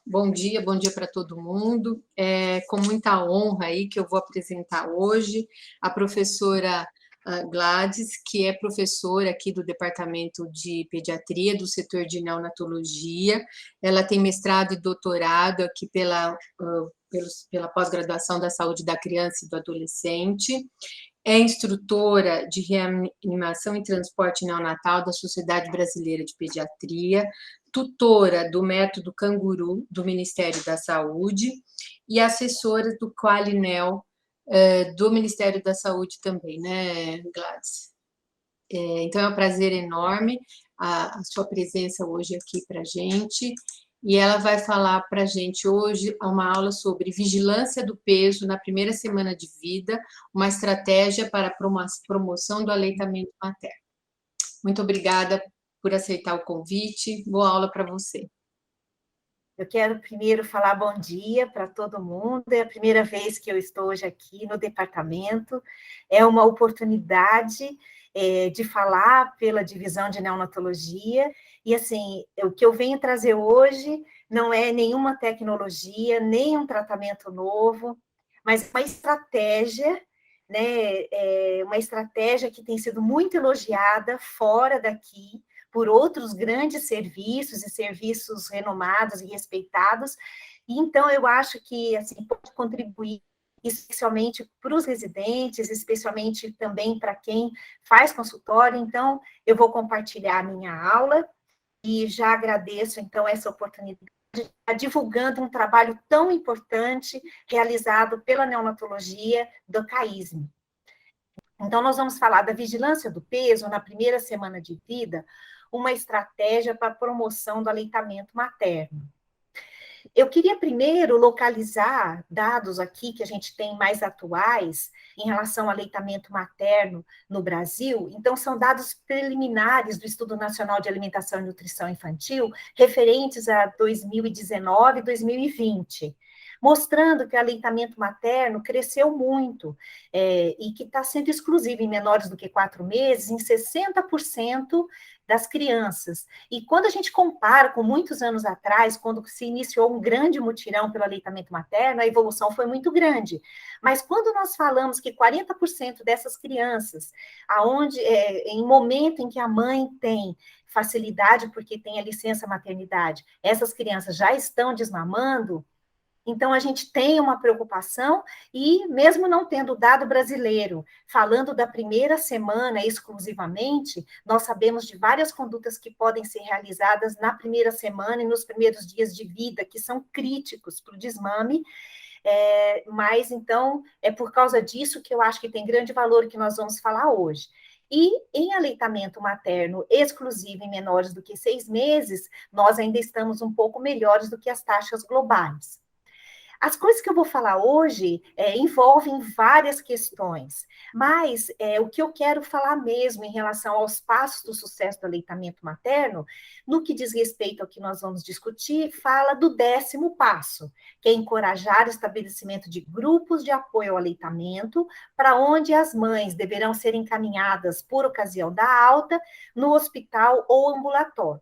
Bom dia para todo mundo. É com muita honra aí que eu vou apresentar hoje a professora Gladys, que é professora aqui do Departamento de Pediatria, do setor de neonatologia. Ela tem mestrado e doutorado aqui pela pós-graduação da saúde da criança e do adolescente. É instrutora de reanimação e transporte neonatal da Sociedade Brasileira de Pediatria, tutora do método Canguru, do Ministério da Saúde, e assessora do Qualinel, do Ministério da Saúde também, né, Gladys? Então, é um prazer enorme a sua presença hoje aqui para a gente, e ela vai falar para a gente hoje uma aula sobre vigilância do peso na primeira semana de vida, uma estratégia para a promoção do aleitamento materno. Muito obrigada por aceitar o convite, boa aula para você. Eu quero primeiro falar bom dia para todo mundo, é a primeira vez que eu estou hoje aqui no departamento, é uma oportunidade de falar pela divisão de neonatologia, e assim, o que eu venho trazer hoje não é nenhuma tecnologia, nem um tratamento novo, mas uma estratégia, né, uma estratégia que tem sido muito elogiada fora daqui, por outros grandes serviços e serviços renomados e respeitados. E então eu acho que assim pode contribuir especialmente para os residentes, especialmente também para quem faz consultório. Então eu vou compartilhar a minha aula e já agradeço então essa oportunidade de estar divulgando um trabalho tão importante realizado pela neonatologia do CAISM. Então, nós vamos falar da vigilância do peso na primeira semana de vida, uma estratégia para a promoção do aleitamento materno. Eu queria primeiro localizar dados aqui que a gente tem mais atuais em relação ao aleitamento materno no Brasil. Então, são dados preliminares do Estudo Nacional de Alimentação e Nutrição Infantil, referentes a 2019 e 2020. Mostrando que o aleitamento materno cresceu muito e que está sendo exclusivo em menores do que 4 meses, em 60% das crianças. E quando a gente compara com muitos anos atrás, quando se iniciou um grande mutirão pelo aleitamento materno, a evolução foi muito grande. Mas quando nós falamos que 40% dessas crianças, em momento em que a mãe tem facilidade porque tem a licença maternidade, essas crianças já estão desmamando, então, a gente tem uma preocupação, e mesmo não tendo dado brasileiro, falando da primeira semana exclusivamente, nós sabemos de várias condutas que podem ser realizadas na primeira semana e nos primeiros dias de vida, que são críticos para o desmame, mas então é por causa disso que eu acho que tem grande valor que nós vamos falar hoje. E em aleitamento materno exclusivo em menores do que 6 meses, nós ainda estamos um pouco melhores do que as taxas globais. As coisas que eu vou falar hoje envolvem várias questões, mas o que eu quero falar mesmo em relação aos passos do sucesso do aleitamento materno, no que diz respeito ao que nós vamos discutir, fala do 10º passo, que é encorajar o estabelecimento de grupos de apoio ao aleitamento, para onde as mães deverão ser encaminhadas por ocasião da alta no hospital ou ambulatório.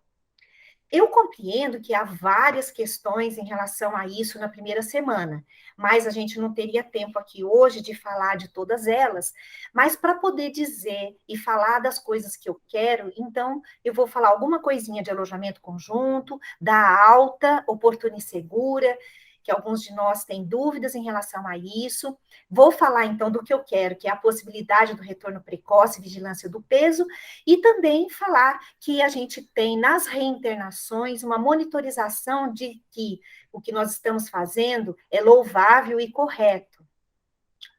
Eu compreendo que há várias questões em relação a isso na primeira semana, mas a gente não teria tempo aqui hoje de falar de todas elas, mas para poder dizer e falar das coisas que eu quero, então eu vou falar alguma coisinha de alojamento conjunto, da alta, oportuna e segura, que alguns de nós têm dúvidas em relação a isso. Vou falar, então, do que eu quero, que é a possibilidade do retorno precoce, vigilância do peso, e também falar que a gente tem nas reinternações uma monitorização de que o que nós estamos fazendo é louvável e correto.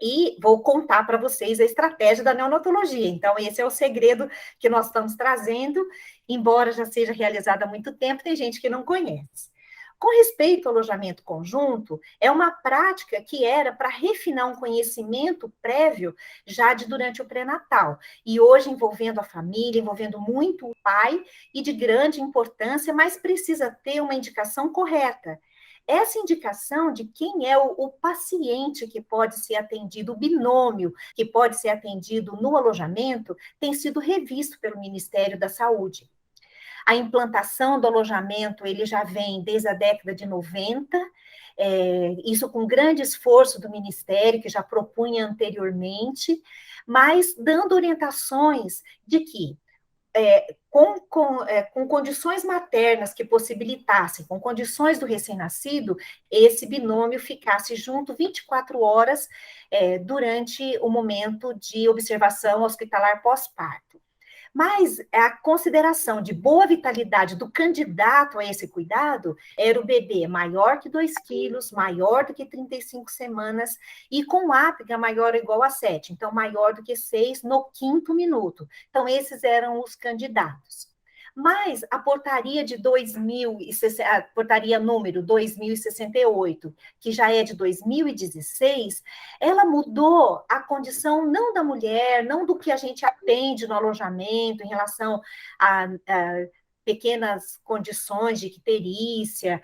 E vou contar para vocês a estratégia da neonatologia. Então, esse é o segredo que nós estamos trazendo, embora já seja realizado há muito tempo, tem gente que não conhece. Com respeito ao alojamento conjunto, é uma prática que era para refinar um conhecimento prévio já de durante o pré-natal, e hoje envolvendo a família, envolvendo muito o pai, e de grande importância, mas precisa ter uma indicação correta. Essa indicação de quem é o paciente que pode ser atendido, o binômio que pode ser atendido no alojamento, tem sido revisto pelo Ministério da Saúde. A implantação do alojamento, ele já vem desde a década de 90, isso com grande esforço do Ministério, que já propunha anteriormente, mas dando orientações de que com condições maternas que possibilitassem, com condições do recém-nascido, esse binômio ficasse junto 24 horas durante o momento de observação hospitalar pós-parto. Mas a consideração de boa vitalidade do candidato a esse cuidado era o bebê maior que 2 quilos, maior do que 35 semanas e com ápiga maior ou igual a 7, então maior do que 6 no quinto minuto. Então, esses eram os candidatos. Mas a portaria de 2060, a portaria número 2068, que já é de 2016, ela mudou a condição não da mulher, não do que a gente aprende no alojamento em relação a pequenas condições de icterícia,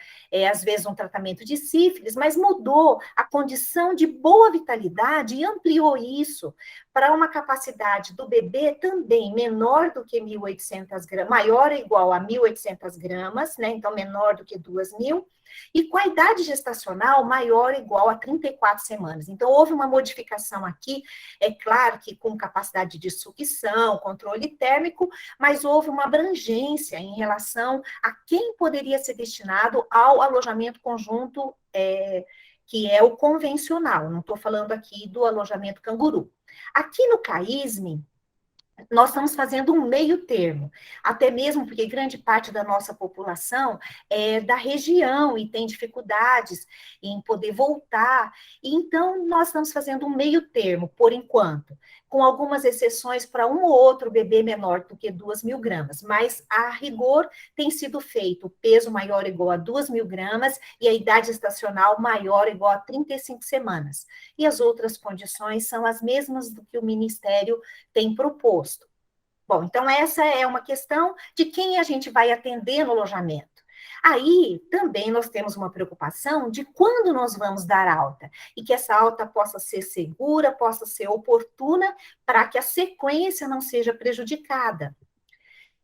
às vezes um tratamento de sífilis, mas mudou a condição de boa vitalidade e ampliou isso para uma capacidade do bebê também menor do que 1.800 gramas, maior ou igual a 1.800 gramas, né? Então menor do que 2.000, e com a idade gestacional maior ou igual a 34 semanas. Então, houve uma modificação aqui, é claro que com capacidade de sucção, controle térmico, mas houve uma abrangência em relação a quem poderia ser destinado ao alojamento conjunto, que é o convencional, não estou falando aqui do alojamento canguru. Aqui no CAISME, nós estamos fazendo um meio termo, até mesmo porque grande parte da nossa população é da região e tem dificuldades em poder voltar, então nós estamos fazendo um meio termo, por enquanto, com algumas exceções para um ou outro bebê menor do que 2.000 gramas, mas a rigor tem sido feito o peso maior ou igual a 2.000 gramas e a idade estacional maior ou igual a 35 semanas. E as outras condições são as mesmas do que o Ministério tem proposto. Bom, então essa é uma questão de quem a gente vai atender no alojamento. Aí também nós temos uma preocupação de quando nós vamos dar alta, e que essa alta possa ser segura, possa ser oportuna, para que a sequência não seja prejudicada.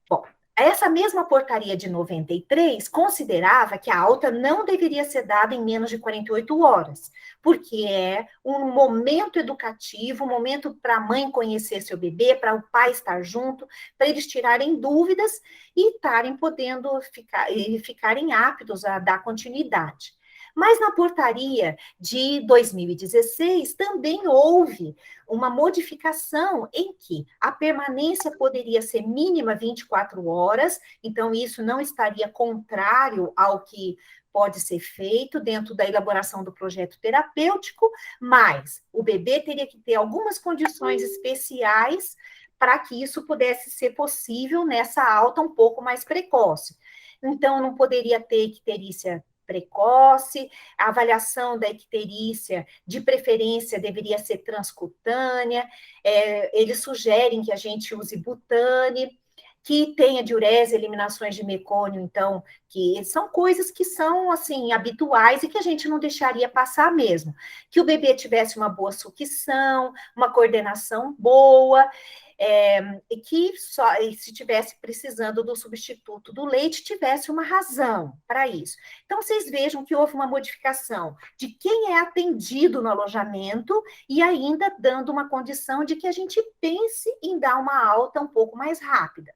Bom, essa mesma portaria de 93 considerava que a alta não deveria ser dada em menos de 48 horas, porque é um momento educativo, um momento para a mãe conhecer seu bebê, para o pai estar junto, para eles tirarem dúvidas e estarem podendo ficarem aptos a dar continuidade. Mas na portaria de 2016 também houve uma modificação em que a permanência poderia ser mínima 24 horas, então isso não estaria contrário ao que pode ser feito dentro da elaboração do projeto terapêutico, mas o bebê teria que ter algumas condições especiais para que isso pudesse ser possível nessa alta um pouco mais precoce. Então, não poderia ter icterícia precoce, a avaliação da icterícia, de preferência, deveria ser transcutânea, eles sugerem que a gente use butane, que tenha diurese, eliminações de mecônio, então, que são coisas que são, assim, habituais e que a gente não deixaria passar mesmo. Que o bebê tivesse uma boa sucção, uma coordenação boa, e que só, e se tivesse precisando do substituto do leite, tivesse uma razão para isso. Então, vocês vejam que houve uma modificação de quem é atendido no alojamento e ainda dando uma condição de que a gente pense em dar uma alta um pouco mais rápida.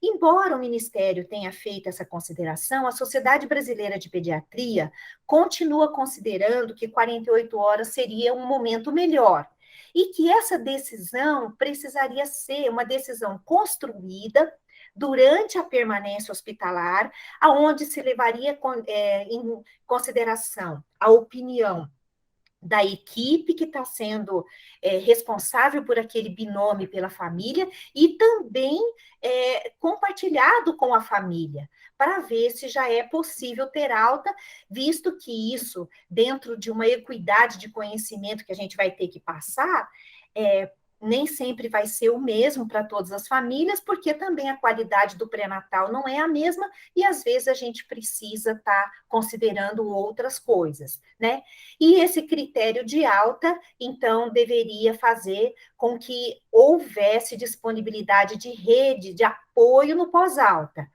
Embora o Ministério tenha feito essa consideração, a Sociedade Brasileira de Pediatria continua considerando que 48 horas seria um momento melhor, e que essa decisão precisaria ser uma decisão construída durante a permanência hospitalar, aonde se levaria em consideração a opinião da equipe que está sendo responsável por aquele binômio pela família e também compartilhado com a família, para ver se já é possível ter alta, visto que isso, dentro de uma equidade de conhecimento que a gente vai ter que passar, nem sempre vai ser o mesmo para todas as famílias, porque também a qualidade do pré-natal não é a mesma, e às vezes a gente precisa estar considerando outras coisas, né? E esse critério de alta, então, deveria fazer com que houvesse disponibilidade de rede de apoio no pós-alta,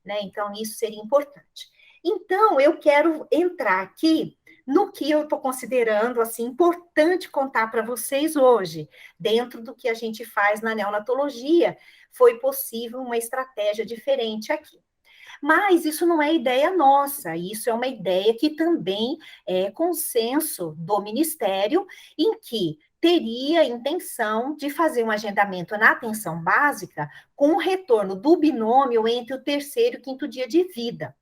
né? Então, isso seria importante. Então, eu quero entrar aqui no que eu estou considerando, assim, importante contar para vocês hoje, dentro do que a gente faz na neonatologia, foi possível uma estratégia diferente aqui. Mas isso não é ideia nossa, isso é uma ideia que também é consenso do Ministério, em que teria a intenção de fazer um agendamento na atenção básica com o retorno do binômio entre o terceiro e o quinto dia de vida.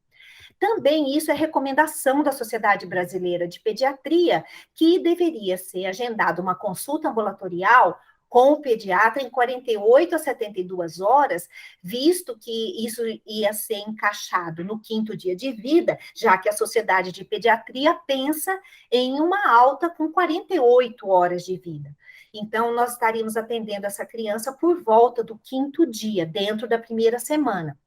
Também isso é recomendação da Sociedade Brasileira de Pediatria, que deveria ser agendada uma consulta ambulatorial com o pediatra em 48 a 72 horas, visto que isso ia ser encaixado no quinto dia de vida, já que a Sociedade de Pediatria pensa em uma alta com 48 horas de vida. Então, nós estaríamos atendendo essa criança por volta do quinto dia, dentro da primeira semana.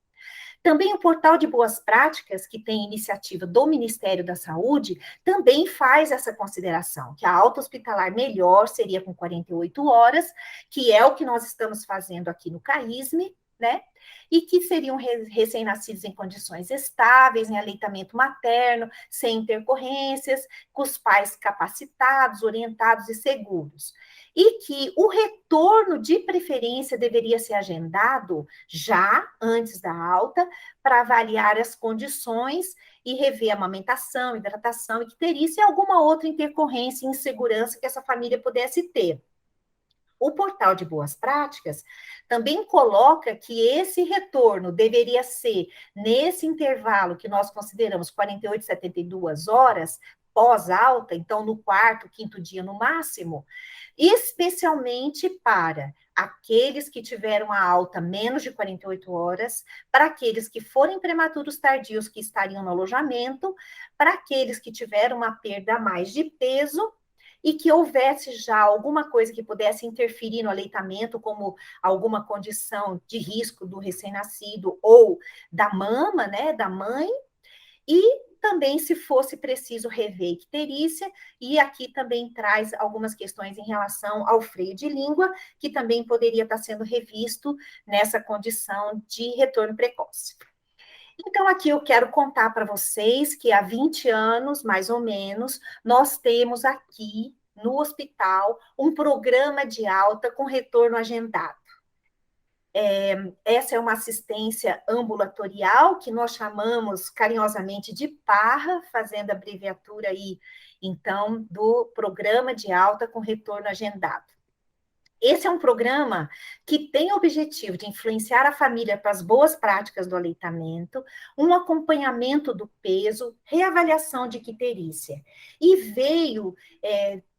Também o portal de boas práticas, que tem iniciativa do Ministério da Saúde, também faz essa consideração, que a alta hospitalar melhor seria com 48 horas, que é o que nós estamos fazendo aqui no CAISME, né? E que seriam recém-nascidos em condições estáveis, em aleitamento materno, sem intercorrências, com os pais capacitados, orientados e seguros. E que o retorno de preferência deveria ser agendado já antes da alta, para avaliar as condições e rever a amamentação, hidratação, e que teria alguma outra intercorrência e insegurança que essa família pudesse ter. O portal de boas práticas também coloca que esse retorno deveria ser nesse intervalo que nós consideramos 48 a 72 horas pós-alta, então no quarto, quinto dia no máximo, especialmente para aqueles que tiveram a alta menos de 48 horas, para aqueles que forem prematuros tardios que estariam no alojamento, para aqueles que tiveram uma perda a mais de peso e que houvesse já alguma coisa que pudesse interferir no aleitamento, como alguma condição de risco do recém-nascido ou da mama, né, da mãe, e também, se fosse preciso, rever icterícia, e aqui também traz algumas questões em relação ao freio de língua, que também poderia estar sendo revisto nessa condição de retorno precoce. Então, aqui eu quero contar para vocês que há 20 anos, mais ou menos, nós temos aqui no hospital um programa de alta com retorno agendado. Essa é uma assistência ambulatorial que nós chamamos carinhosamente de PARRA, fazendo a abreviatura aí, então, do programa de alta com retorno agendado. Esse é um programa que tem o objetivo de influenciar a família para as boas práticas do aleitamento, um acompanhamento do peso, reavaliação de icterícia. E veio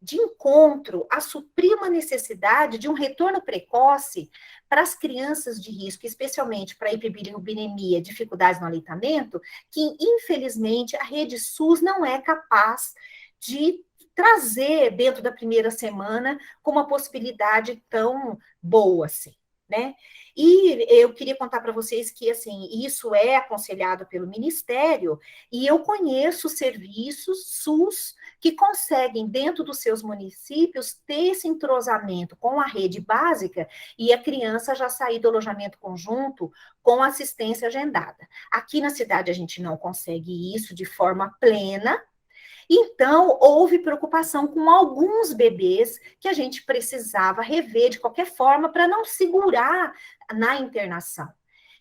de encontro a suprir uma necessidade de um retorno precoce para as crianças de risco, especialmente para a hiperbilirubinemia, dificuldades no aleitamento, que, infelizmente, a rede SUS não é capaz de trazer dentro da primeira semana com uma possibilidade tão boa assim, né? E eu queria contar para vocês que, assim, isso é aconselhado pelo Ministério, e eu conheço serviços SUS que conseguem, dentro dos seus municípios, ter esse entrosamento com a rede básica e a criança já sair do alojamento conjunto com assistência agendada. Aqui na cidade a gente não consegue isso de forma plena. Então, houve preocupação com alguns bebês que a gente precisava rever de qualquer forma para não segurar na internação.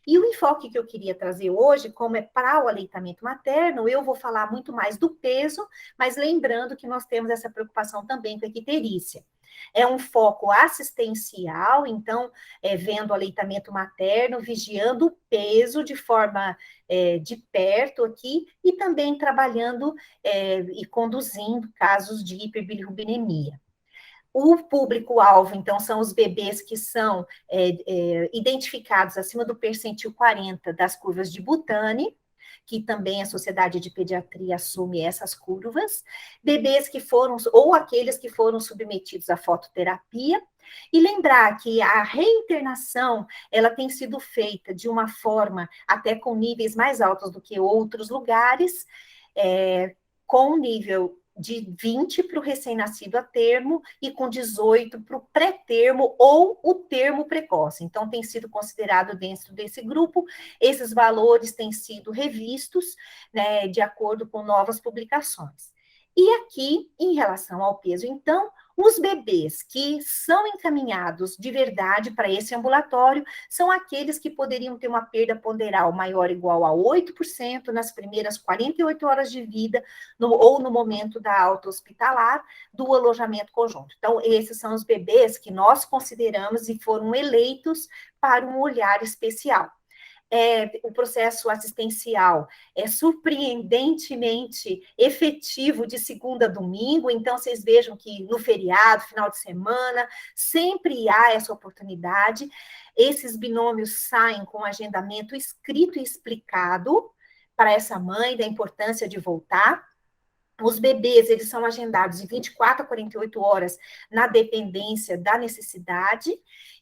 E o enfoque que eu queria trazer hoje, como é para o aleitamento materno, eu vou falar muito mais do peso, mas lembrando que nós temos essa preocupação também com a icterícia. É um foco assistencial, então, vendo o aleitamento materno, vigiando o peso de forma de perto aqui, e também trabalhando e conduzindo casos de hiperbilirrubinemia. O público-alvo, então, são os bebês que são identificados acima do percentil 40 das curvas de Butani, que também a Sociedade de Pediatria assume essas curvas, bebês que foram, ou aqueles que foram submetidos à fototerapia, e lembrar que a reinternação, ela tem sido feita de uma forma até com níveis mais altos do que outros lugares, com nível de 20 para o recém-nascido a termo e com 18 para o pré-termo ou o termo precoce. Então, tem sido considerado dentro desse grupo, esses valores têm sido revistos, né, de acordo com novas publicações. E aqui, em relação ao peso, então, os bebês que são encaminhados de verdade para esse ambulatório são aqueles que poderiam ter uma perda ponderal maior ou igual a 8% nas primeiras 48 horas de vida, ou no momento da alta hospitalar, do alojamento conjunto. Então, esses são os bebês que nós consideramos e foram eleitos para um olhar especial. O processo assistencial é surpreendentemente efetivo de segunda a domingo, então vocês vejam que no feriado, final de semana, sempre há essa oportunidade. Esses binômios saem com agendamento escrito e explicado para essa mãe da importância de voltar. Os bebês, eles são agendados de 24 a 48 horas na dependência da necessidade,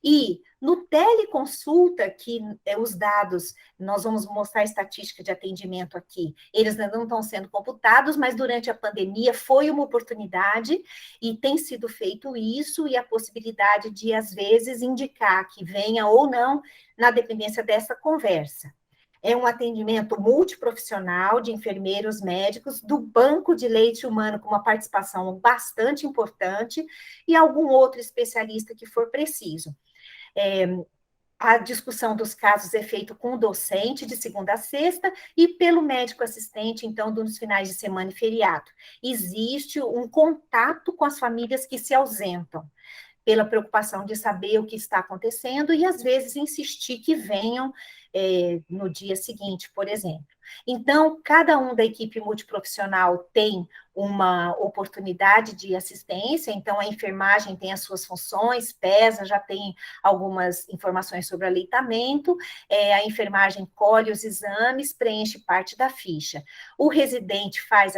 e no teleconsulta, que os dados, nós vamos mostrar a estatística de atendimento aqui, eles ainda não estão sendo computados, mas durante a pandemia foi uma oportunidade, e tem sido feito isso, e a possibilidade de, às vezes, indicar que venha ou não na dependência dessa conversa. É um atendimento multiprofissional de enfermeiros médicos do banco de leite humano, com uma participação bastante importante, e algum outro especialista que for preciso. A discussão dos casos é feita com o docente de segunda a sexta e pelo médico assistente, então, nos finais de semana e feriado. Existe um contato com as famílias que se ausentam, pela preocupação de saber o que está acontecendo e, às vezes, insistir que venham no dia seguinte, por exemplo. Então, cada um da equipe multiprofissional tem uma oportunidade de assistência, então a enfermagem tem as suas funções, pesa, já tem algumas informações sobre aleitamento, a enfermagem colhe os exames, preenche parte da ficha. O residente faz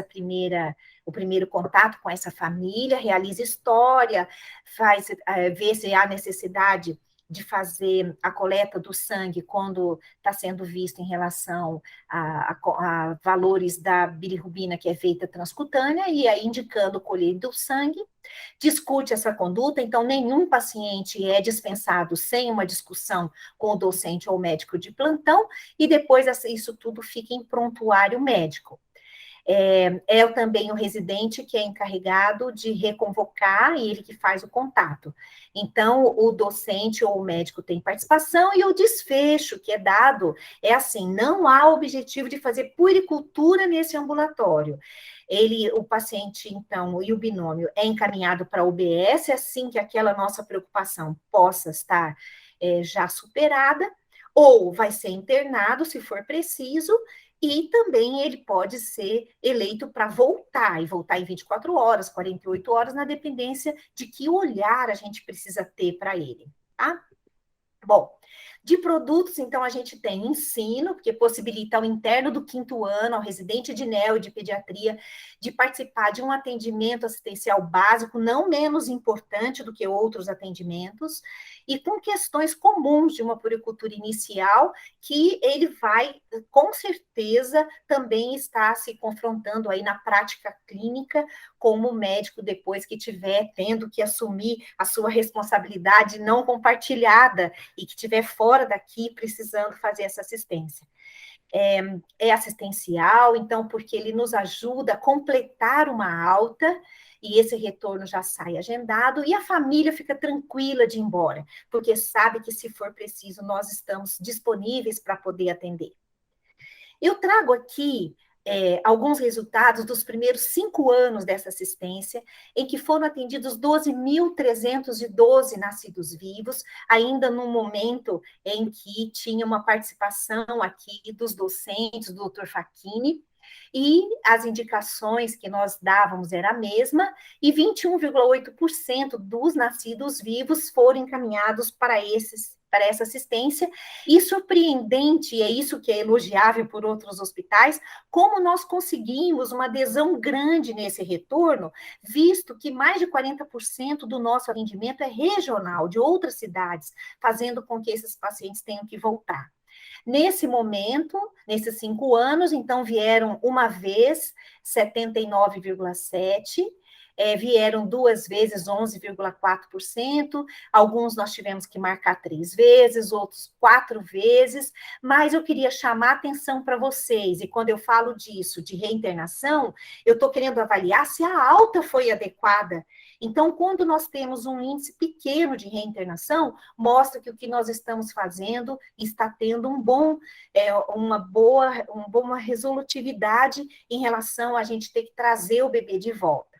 o primeiro contato com essa família, realiza história, vê se há necessidade de fazer a coleta do sangue quando está sendo visto em relação a valores da bilirrubina, que é feita transcutânea, e aí indicando o colher do sangue, discute essa conduta, então nenhum paciente é dispensado sem uma discussão com o docente ou médico de plantão, e depois isso tudo fica em prontuário médico. Também o residente que é encarregado de reconvocar, e ele que faz o contato. Então, o docente ou o médico tem participação, e o desfecho que é dado é assim: não há objetivo de fazer puericultura nesse ambulatório. O paciente, então, e o binômio é encaminhado para a UBS, assim que aquela nossa preocupação possa estar já superada, ou vai ser internado, se for preciso, e também ele pode ser eleito para voltar, e voltar em 24 horas, 48 horas, na dependência de que olhar a gente precisa ter para ele, tá? Bom, de produtos, então, a gente tem ensino, porque possibilita ao interno do 5º ano, ao residente de neo e de pediatria, de participar de um atendimento assistencial básico, não menos importante do que outros atendimentos, e com questões comuns de uma puericultura inicial, que ele vai, com certeza, também estar se confrontando aí na prática clínica, como médico, depois que tiver tendo que assumir a sua responsabilidade não compartilhada, e que estiver fora daqui precisando fazer essa assistência. É assistencial, então, porque ele nos ajuda a completar uma alta, e esse retorno já sai agendado, e a família fica tranquila de ir embora, porque sabe que, se for preciso, nós estamos disponíveis para poder atender. Eu trago aqui alguns resultados dos primeiros 5 anos dessa assistência, em que foram atendidos 12.312 nascidos vivos, ainda no momento em que tinha uma participação aqui dos docentes, do Dr. Facchini, e as indicações que nós dávamos era a mesma, e 21,8% dos nascidos vivos foram encaminhados para essa assistência, e surpreendente, e é isso que é elogiável por outros hospitais, como nós conseguimos uma adesão grande nesse retorno, visto que mais de 40% do nosso atendimento é regional, de outras cidades, fazendo com que esses pacientes tenham que voltar. Nesse momento, nesses 5 anos, então vieram uma vez 79,7%, vieram 2 vezes 11,4%, alguns nós tivemos que marcar 3 vezes, outros 4 vezes, mas eu queria chamar a atenção para vocês, e quando eu falo disso, de reinternação, eu estou querendo avaliar se a alta foi adequada. Então, quando nós temos um índice pequeno de reinternação, mostra que o que nós estamos fazendo está tendo uma boa resolutividade em relação a gente ter que trazer o bebê de volta.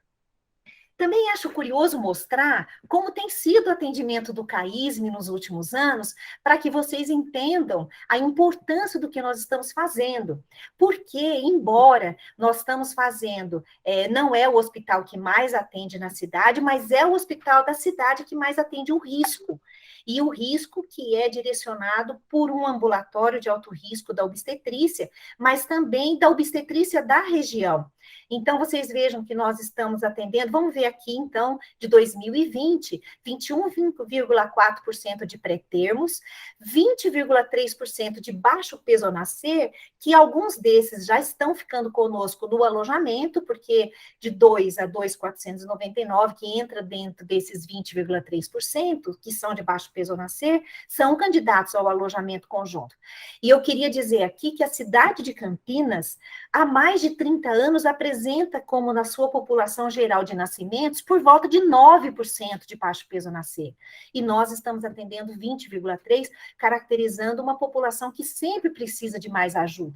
Também acho curioso mostrar como tem sido o atendimento do CAISM nos últimos anos, para que vocês entendam a importância do que nós estamos fazendo. Porque, embora nós estamos fazendo, não é o hospital que mais atende na cidade, mas é o hospital da cidade que mais atende o risco. E o risco que é direcionado por um ambulatório de alto risco da obstetrícia, mas também da obstetrícia da região. Então, vocês vejam que nós estamos atendendo, vamos ver aqui, então, de 2020, 21,4% de pré-termos, 20,3% de baixo peso ao nascer, que alguns desses já estão ficando conosco no alojamento, porque de 2 a 2.499, que entra dentro desses 20,3%, que são de baixo peso ao nascer, são candidatos ao alojamento conjunto. E eu queria dizer aqui que a cidade de Campinas, há mais de 30 anos, apresenta como na sua população geral de nascimentos por volta de 9% de baixo peso a nascer. E nós estamos atendendo 20,3%, caracterizando uma população que sempre precisa de mais ajuda.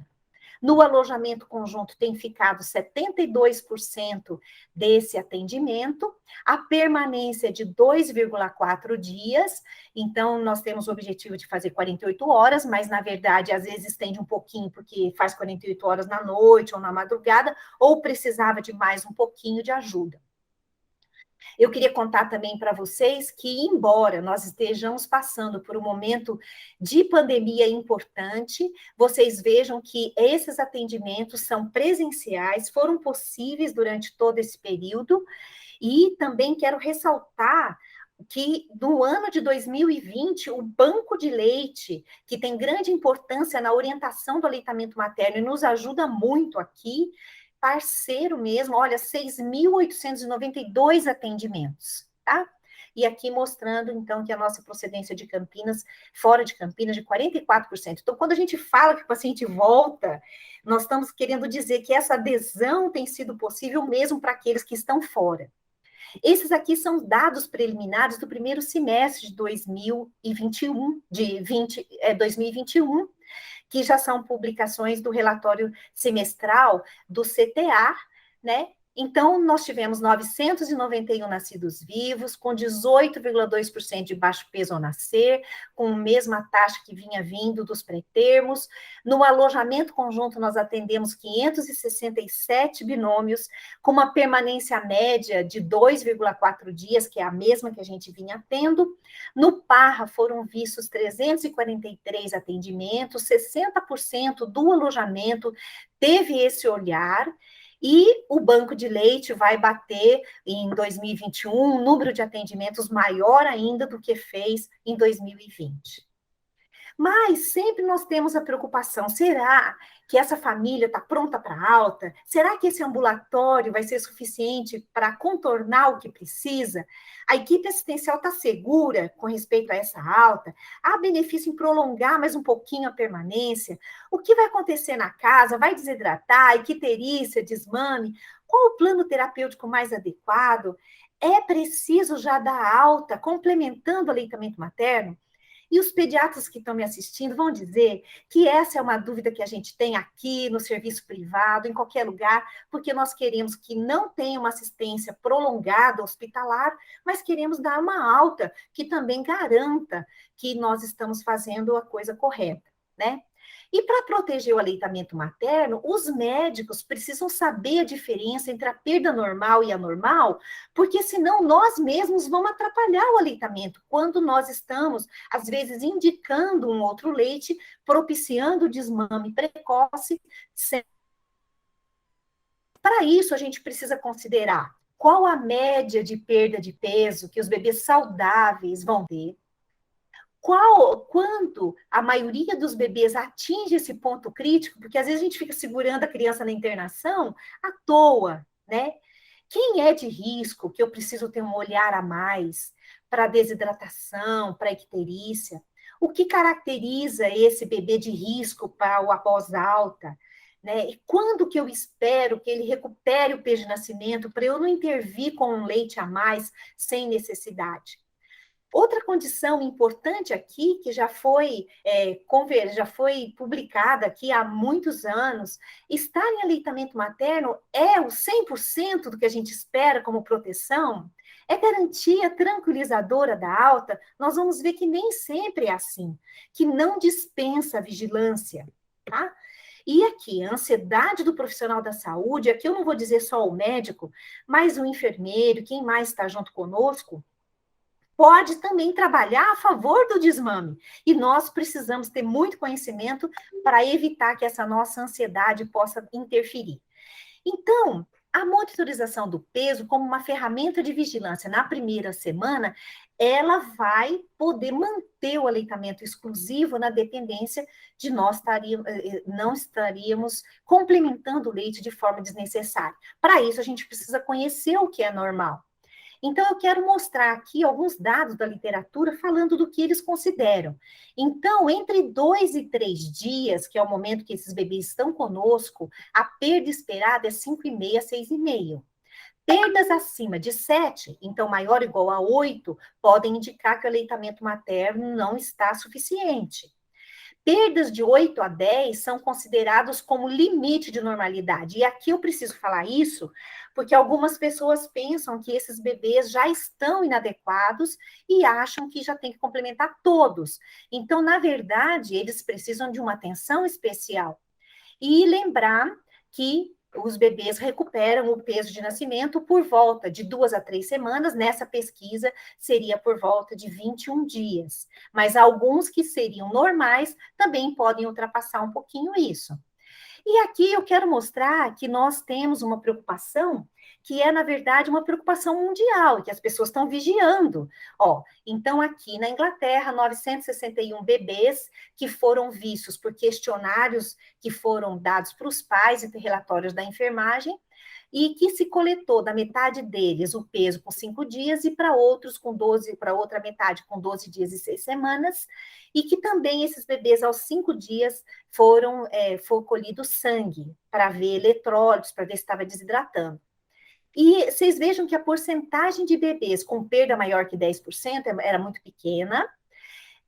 No alojamento conjunto tem ficado 72% desse atendimento, a permanência de 2,4 dias, então nós temos o objetivo de fazer 48 horas, mas na verdade às vezes estende um pouquinho, porque faz 48 horas na noite ou na madrugada, ou precisava de mais um pouquinho de ajuda. Eu queria contar também para vocês que, embora nós estejamos passando por um momento de pandemia importante, vocês vejam que esses atendimentos são presenciais, foram possíveis durante todo esse período, e também quero ressaltar que no ano de 2020, o banco de leite, que tem grande importância na orientação do aleitamento materno e nos ajuda muito aqui, parceiro mesmo, olha, 6.892 atendimentos, tá? E aqui mostrando, então, que a nossa procedência de Campinas, fora de Campinas, de 44%. Então, quando a gente fala que o paciente volta, nós estamos querendo dizer que essa adesão tem sido possível mesmo para aqueles que estão fora. Esses aqui são dados preliminares do primeiro semestre de 2021, 2021, que já são publicações do relatório semestral do CTA, né? Então, nós tivemos 991 nascidos vivos, com 18,2% de baixo peso ao nascer, com a mesma taxa que vinha vindo dos pré-termos. No alojamento conjunto, nós atendemos 567 binômios, com uma permanência média de 2,4 dias, que é a mesma que a gente vinha tendo. No Parra, foram vistos 343 atendimentos, 60% do alojamento teve esse olhar. E o banco de leite vai bater em 2021 um número de atendimentos maior ainda do que fez em 2020. Mas sempre nós temos a preocupação: será que essa família está pronta para alta? Será que esse ambulatório vai ser suficiente para contornar o que precisa? A equipe assistencial está segura com respeito a essa alta? Há benefício em prolongar mais um pouquinho a permanência? O que vai acontecer na casa? Vai desidratar? Icterícia, desmame? Qual o plano terapêutico mais adequado? É preciso já dar alta, complementando o aleitamento materno? E os pediatras que estão me assistindo vão dizer que essa é uma dúvida que a gente tem aqui no serviço privado, em qualquer lugar, porque nós queremos que não tenha uma assistência prolongada hospitalar, mas queremos dar uma alta que também garanta que nós estamos fazendo a coisa correta, né? E para proteger o aleitamento materno, os médicos precisam saber a diferença entre a perda normal e anormal, porque senão nós mesmos vamos atrapalhar o aleitamento, quando nós estamos, às vezes, indicando um outro leite, propiciando o desmame precoce. Para isso, a gente precisa considerar qual a média de perda de peso que os bebês saudáveis vão ter, Quando a maioria dos bebês atinge esse ponto crítico, porque às vezes a gente fica segurando a criança na internação à toa, né? Quem é de risco, que eu preciso ter um olhar a mais para desidratação, para icterícia? O que caracteriza esse bebê de risco para o após alta? Né? E quando que eu espero que ele recupere o peso de nascimento para eu não intervir com um leite a mais sem necessidade? Outra condição importante aqui, que já foi publicada aqui há muitos anos, estar em aleitamento materno é o 100% do que a gente espera como proteção? É garantia tranquilizadora da alta? Nós vamos ver que nem sempre é assim, que não dispensa vigilância, tá? E aqui, a ansiedade do profissional da saúde, aqui eu não vou dizer só o médico, mas o enfermeiro, quem mais está junto conosco, pode também trabalhar a favor do desmame. E nós precisamos ter muito conhecimento para evitar que essa nossa ansiedade possa interferir. Então, a monitorização do peso como uma ferramenta de vigilância na primeira semana, ela vai poder manter o aleitamento exclusivo na dependência de não estaríamos complementando o leite de forma desnecessária. Para isso, a gente precisa conhecer o que é normal. Então, eu quero mostrar aqui alguns dados da literatura falando do que eles consideram. Então, entre 2 e 3 dias, que é o momento que esses bebês estão conosco, a perda esperada é 5,5 a 6,5. Perdas acima de 7, então maior ou igual a 8, podem indicar que o aleitamento materno não está suficiente. Perdas de 8 a 10 são considerados como limite de normalidade. E aqui eu preciso falar isso, porque algumas pessoas pensam que esses bebês já estão inadequados e acham que já tem que complementar todos. Então, na verdade, eles precisam de uma atenção especial. E lembrar que os bebês recuperam o peso de nascimento por volta de 2 a 3 semanas. Nessa pesquisa, seria por volta de 21 dias. Mas alguns que seriam normais também podem ultrapassar um pouquinho isso. E aqui eu quero mostrar que nós temos uma preocupação que é, na verdade, uma preocupação mundial, que as pessoas estão vigiando. Ó, então, aqui na Inglaterra, 961 bebês que foram vistos por questionários que foram dados para os pais e relatórios da enfermagem, e que se coletou da metade deles o peso com 5 dias e para outros com 12, para outra metade com 12 dias e 6 semanas, e que também esses bebês aos 5 dias foi colhido sangue para ver eletrólitos, para ver se estava desidratando. E vocês vejam que a porcentagem de bebês com perda maior que 10% era muito pequena,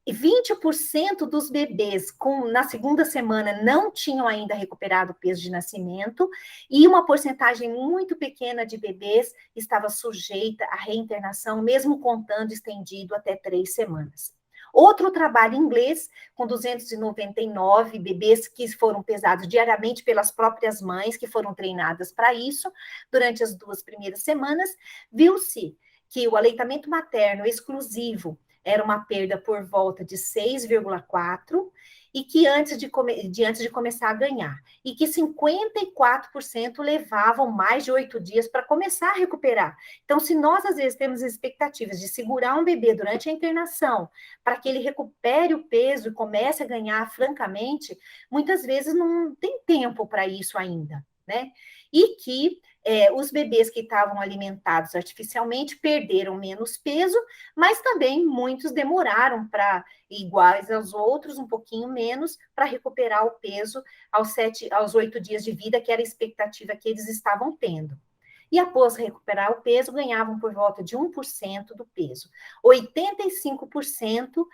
e 20% dos bebês na segunda semana não tinham ainda recuperado o peso de nascimento, e uma porcentagem muito pequena de bebês estava sujeita à reinternação, mesmo contando estendido até 3 semanas. Outro trabalho inglês, com 299 bebês que foram pesados diariamente pelas próprias mães, que foram treinadas para isso, durante as 2 primeiras semanas, viu-se que o aleitamento materno exclusivo era uma perda por volta de 6,4, e que antes de começar a ganhar, e que 54% levavam mais de 8 dias para começar a recuperar. Então, se nós, às vezes, temos expectativas de segurar um bebê durante a internação, para que ele recupere o peso e comece a ganhar francamente, muitas vezes não tem tempo para isso ainda, né? E que os bebês que estavam alimentados artificialmente perderam menos peso, mas também muitos demoraram para, iguais aos outros, um pouquinho menos, para recuperar o peso aos 8 dias de vida, que era a expectativa que eles estavam tendo. E após recuperar o peso, ganhavam por volta de 1% do peso. 85%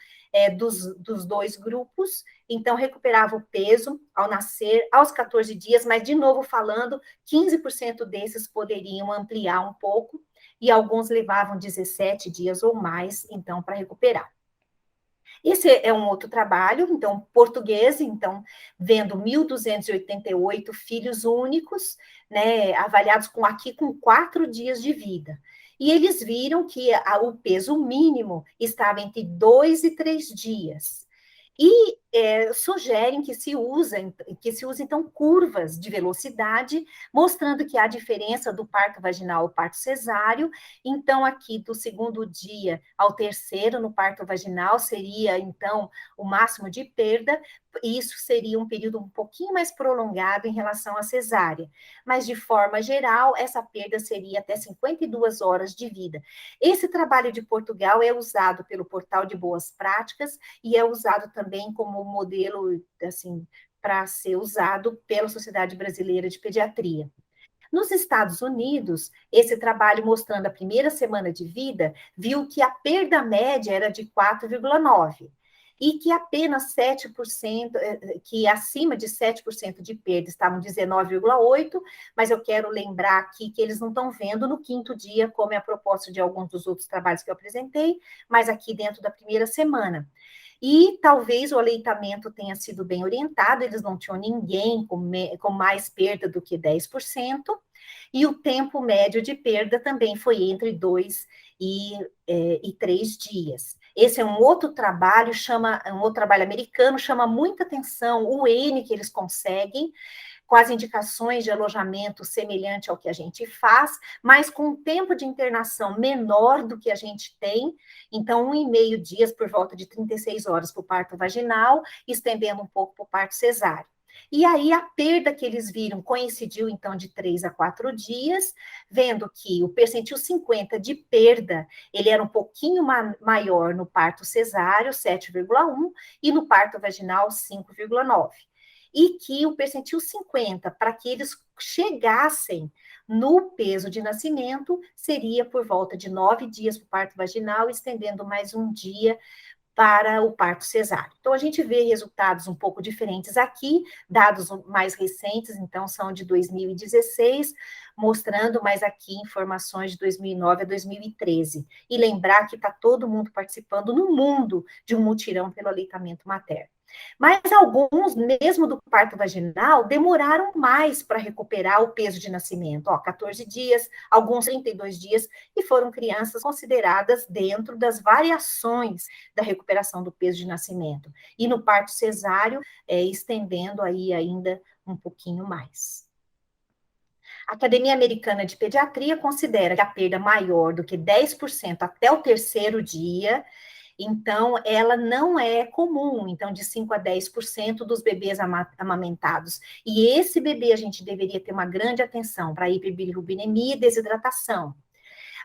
dos 2 grupos, então, recuperavam o peso ao nascer, aos 14 dias, mas, de novo falando, 15% desses poderiam ampliar um pouco, e alguns levavam 17 dias ou mais, então, para recuperar. Esse é um outro trabalho, então, português, então, vendo 1.288 filhos únicos, né, avaliados com 4 dias de vida. E eles viram que o peso mínimo estava entre 2 e 3 dias. E sugerem que se use, então, curvas de velocidade, mostrando que há diferença do parto vaginal ao parto cesáreo. Então, aqui, do segundo dia ao terceiro, no parto vaginal, seria, então, o máximo de perda, e isso seria um período um pouquinho mais prolongado em relação à cesárea. Mas, de forma geral, essa perda seria até 52 horas de vida. Esse trabalho de Portugal é usado pelo Portal de Boas Práticas e é usado também como modelo, assim, para ser usado pela Sociedade Brasileira de Pediatria. Nos Estados Unidos, esse trabalho mostrando a primeira semana de vida, viu que a perda média era de 4,9 e que apenas 7%, que acima de 7% de perda estavam 19,8, mas eu quero lembrar aqui que eles não estão vendo no quinto dia, como é a proposta de alguns dos outros trabalhos que eu apresentei, mas aqui dentro da primeira semana. E talvez o aleitamento tenha sido bem orientado, eles não tinham ninguém com mais perda do que 10%, e o tempo médio de perda também foi entre 2 e 3 dias. Esse é um outro trabalho, um outro trabalho americano, chama muita atenção o N que eles conseguem, com as indicações de alojamento semelhante ao que a gente faz, mas com um tempo de internação menor do que a gente tem, então 1,5 dias por volta de 36 horas para o parto vaginal, estendendo um pouco para o parto cesáreo. E aí a perda que eles viram coincidiu então de 3 a 4 dias, vendo que o percentil 50 de perda, ele era um pouquinho maior no parto cesáreo, 7,1, e no parto vaginal, 5,9. E que o percentil 50, para que eles chegassem no peso de nascimento, seria por volta de 9 dias para o parto vaginal, estendendo mais um dia para o parto cesáreo. Então, a gente vê resultados um pouco diferentes aqui, dados mais recentes, então, são de 2016, mostrando mais aqui informações de 2009 a 2013. E lembrar que está todo mundo participando no mundo de um mutirão pelo aleitamento materno. Mas alguns, mesmo do parto vaginal, demoraram mais para recuperar o peso de nascimento, 14 dias, alguns 32 dias, e foram crianças consideradas dentro das variações da recuperação do peso de nascimento. E no parto cesáreo, estendendo aí ainda um pouquinho mais. A Academia Americana de Pediatria considera que a perda maior do que 10% até o terceiro dia, então, ela não é comum, então, de 5 a 10% dos bebês amamentados. E esse bebê a gente deveria ter uma grande atenção para hiperbilirrubinemia e desidratação.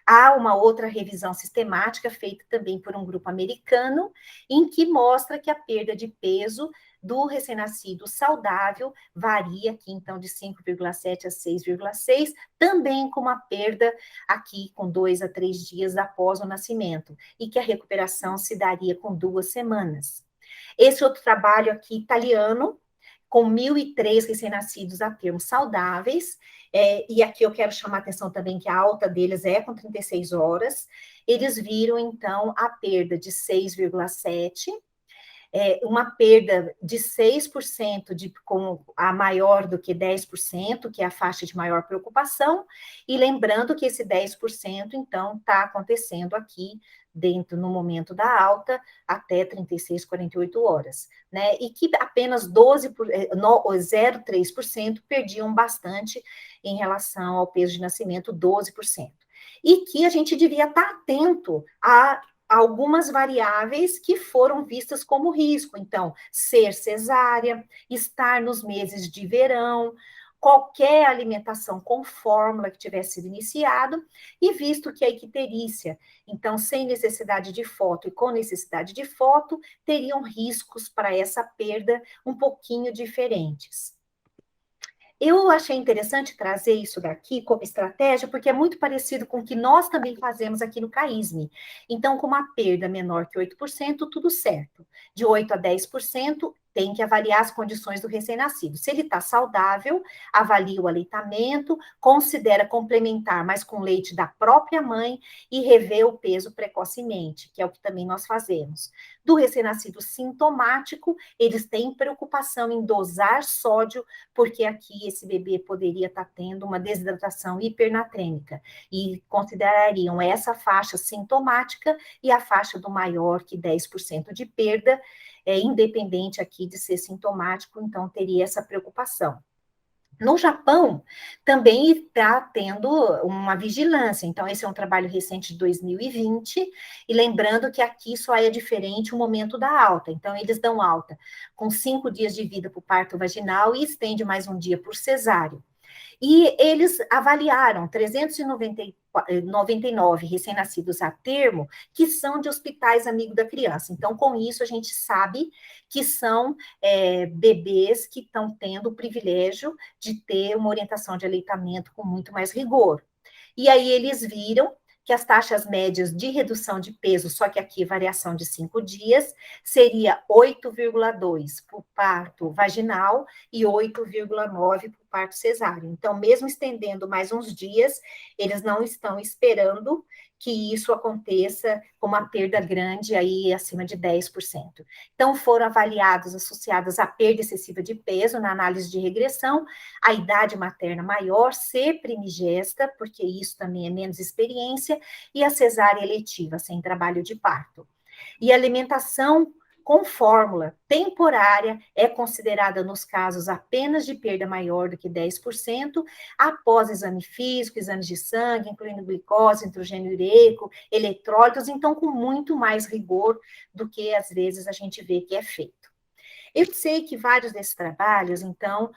Há uma outra revisão sistemática feita também por um grupo americano, em que mostra que a perda de peso do recém-nascido saudável varia aqui, então, de 5,7 a 6,6, também com uma perda aqui com 2 a 3 dias após o nascimento, e que a recuperação se daria com 2 semanas. Esse outro trabalho aqui, italiano, com 1.003 recém-nascidos a termos saudáveis, e aqui eu quero chamar a atenção também que a alta deles é com 36 horas, eles viram, então, a perda de 6,7, uma perda de 6% com a maior do que 10%, que é a faixa de maior preocupação, e lembrando que esse 10%, então, está acontecendo aqui dentro, no momento da alta, até 36, 48 horas, né? E que apenas 0,3% perdiam bastante em relação ao peso de nascimento, 12%. E que a gente devia estar atento a algumas variáveis que foram vistas como risco. Então, ser cesárea, estar nos meses de verão, qualquer alimentação com fórmula que tivesse sido iniciado, e visto que a icterícia, então, sem necessidade de foto e com necessidade de foto, teriam riscos para essa perda um pouquinho diferentes. Eu achei interessante trazer isso daqui como estratégia, porque é muito parecido com o que nós também fazemos aqui no CAISME. Então, com uma perda menor que 8%, tudo certo. De 8% a 10%, tem que avaliar as condições do recém-nascido. Se ele está saudável, avalia o aleitamento, considera complementar, mas com leite da própria mãe, e revê o peso precocemente, que é o que também nós fazemos. Do recém-nascido sintomático, eles têm preocupação em dosar sódio, porque aqui esse bebê poderia estar tendo uma desidratação hipernatrêmica, e considerariam essa faixa sintomática e a faixa do maior que 10% de perda, independente aqui de ser sintomático, então teria essa preocupação. No Japão, também está tendo uma vigilância, então esse é um trabalho recente de 2020, e lembrando que aqui só é diferente o momento da alta, então eles dão alta com 5 dias de vida para o parto vaginal e estende mais um dia por cesáreo. E eles avaliaram 399 recém-nascidos a termo, que são de hospitais amigo da criança. Então, com isso, a gente sabe que são bebês que estão tendo o privilégio de ter uma orientação de aleitamento com muito mais rigor. E aí eles viram que as taxas médias de redução de peso, só que aqui variação de 5 dias, seria 8,2 para o parto vaginal e 8,9 para o parto cesáreo. Então, mesmo estendendo mais uns dias, eles não estão esperando que isso aconteça com uma perda grande aí acima de 10%. Então, foram avaliados associados à perda excessiva de peso na análise de regressão, a idade materna maior, ser primigesta, porque isso também é menos experiência, e a cesárea eletiva, sem trabalho de parto. E a alimentação com fórmula temporária é considerada nos casos apenas de perda maior do que 10%, após exame físico, exames de sangue, incluindo glicose, nitrogênio ureico, eletrólitos, então com muito mais rigor do que às vezes a gente vê que é feito. Eu sei que vários desses trabalhos, então,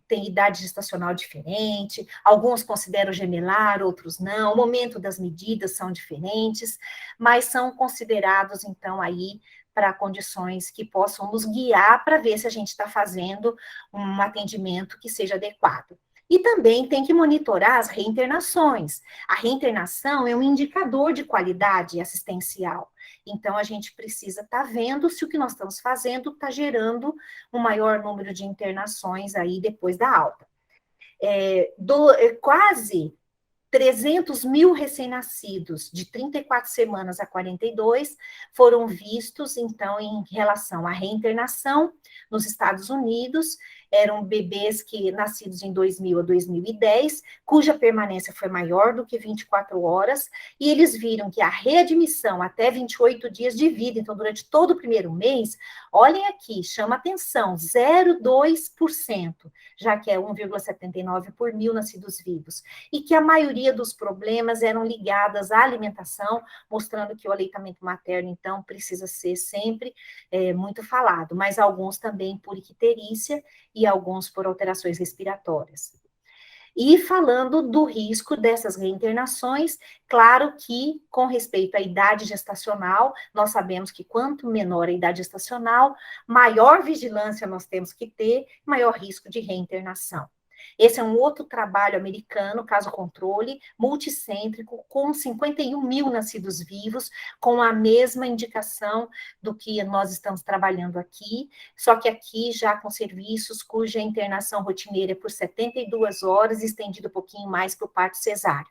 têm idade gestacional diferente, alguns consideram gemelar, outros não, o momento das medidas são diferentes, mas são considerados, então, aí, para condições que possam nos guiar para ver se a gente está fazendo um atendimento que seja adequado. E também tem que monitorar as reinternações. A reinternação é um indicador de qualidade assistencial. Então, a gente precisa estar vendo se o que nós estamos fazendo está gerando um maior número de internações aí depois da alta. Quase 300 mil recém-nascidos de 34 semanas a 42 foram vistos, então, em relação à reinternação nos Estados Unidos. Eram bebês que nascidos em 2000 a 2010, cuja permanência foi maior do que 24 horas, e eles viram que a readmissão até 28 dias de vida, então durante todo o primeiro mês, olhem aqui, chama atenção, 0,2%, já que é 1,79 por mil nascidos vivos, e que a maioria dos problemas eram ligadas à alimentação, mostrando que o aleitamento materno, então, precisa ser sempre muito falado, mas alguns também por icterícia e alguns por alterações respiratórias. E falando do risco dessas reinternações, claro que, com respeito à idade gestacional, nós sabemos que quanto menor a idade gestacional, maior vigilância nós temos que ter, maior risco de reinternação. Esse é um outro trabalho americano, caso controle, multicêntrico, com 51 mil nascidos vivos, com a mesma indicação do que nós estamos trabalhando aqui, só que aqui já com serviços cuja internação rotineira é por 72 horas, estendido um pouquinho mais para o parto cesáreo.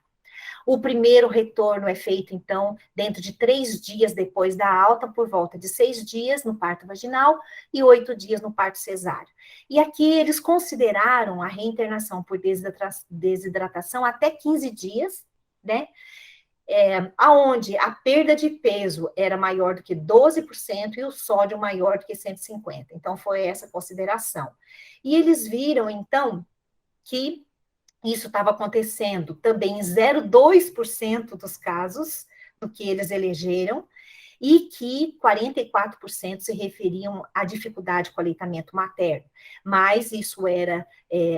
O primeiro retorno é feito, então, dentro de 3 dias depois da alta, por volta de 6 dias no parto vaginal e 8 dias no parto cesáreo. E aqui eles consideraram a reinternação por desidratação até 15 dias, né? Aonde a perda de peso era maior do que 12% e o sódio maior do que 150. Então, foi essa consideração. E eles viram, então, que isso estava acontecendo também em 0,2% dos casos do que eles elegeram, e que 44% se referiam à dificuldade com o aleitamento materno. Mas isso era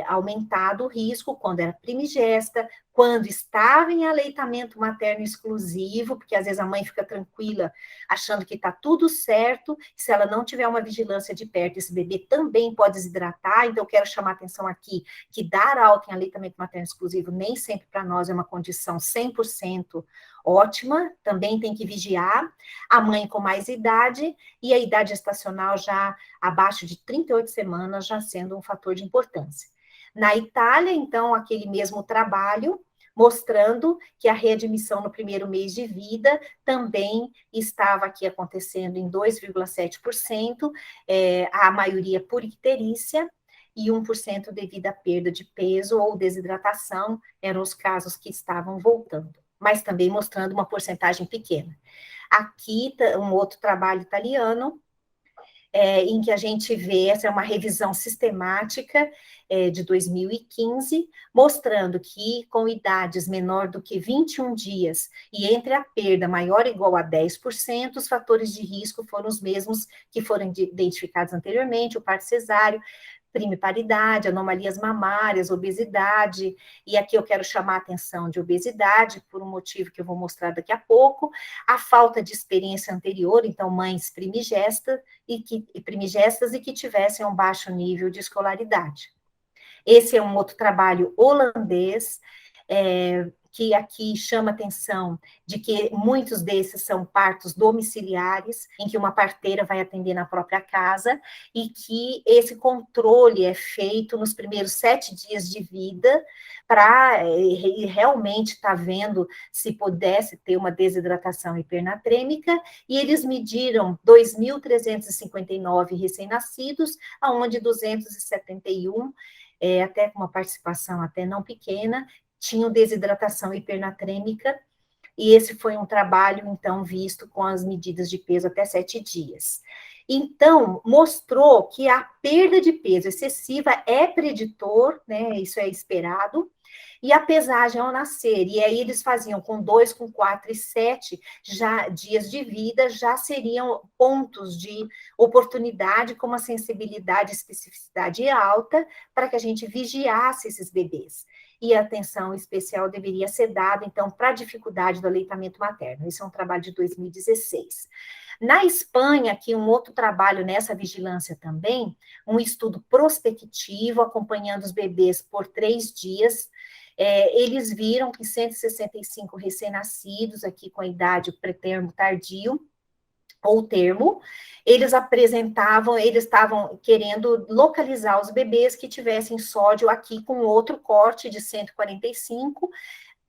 aumentado o risco quando era primigesta, quando estava em aleitamento materno exclusivo, porque às vezes a mãe fica tranquila, achando que está tudo certo, se ela não tiver uma vigilância de perto, esse bebê também pode desidratar. Então, eu quero chamar a atenção aqui que dar alta em aleitamento materno exclusivo nem sempre para nós é uma condição 100% ótima, também tem que vigiar. A mãe com mais idade e a idade gestacional já abaixo de 38 semanas, já sendo um fator de importância. Na Itália, então, aquele mesmo trabalho, mostrando que a readmissão no primeiro mês de vida também estava aqui acontecendo em 2,7%, a maioria por icterícia, e 1% devido à perda de peso ou desidratação, eram os casos que estavam voltando, mas também mostrando uma porcentagem pequena. Aqui, um outro trabalho italiano, em que a gente vê, essa é uma revisão sistemática de 2015, mostrando que com idades menor do que 21 dias e entre a perda maior ou igual a 10%, os fatores de risco foram os mesmos que foram identificados anteriormente, o parto cesáreo, primiparidade, anomalias mamárias, obesidade, e aqui eu quero chamar a atenção de obesidade, por um motivo que eu vou mostrar daqui a pouco, a falta de experiência anterior, então mães primigestas e que tivessem um baixo nível de escolaridade. Esse é um outro trabalho holandês, que aqui chama atenção de que muitos desses são partos domiciliares, em que uma parteira vai atender na própria casa, e que esse controle é feito nos primeiros 7 dias de vida, para realmente estar vendo se pudesse ter uma desidratação hipernatrêmica, e eles mediram 2.359 recém-nascidos, aonde 271 até com uma participação até não pequena, tinham desidratação hipernatrêmica, e esse foi um trabalho, então, visto com as medidas de peso até 7 dias. Então, mostrou que a perda de peso excessiva é preditor, né, isso é esperado, e a pesagem ao nascer, e aí eles faziam com 2, com 4 e 7 já, dias de vida, já seriam pontos de oportunidade com uma sensibilidade e especificidade alta para que a gente vigiasse esses bebês. E a atenção especial deveria ser dada, então, para a dificuldade do aleitamento materno. Esse é um trabalho de 2016. Na Espanha, aqui um outro trabalho nessa vigilância também, um estudo prospectivo, acompanhando os bebês por 3 dias, eles viram que 165 recém-nascidos, aqui com a idade pré-termo tardio, ou termo, eles estavam querendo localizar os bebês que tivessem sódio aqui com outro corte de 145,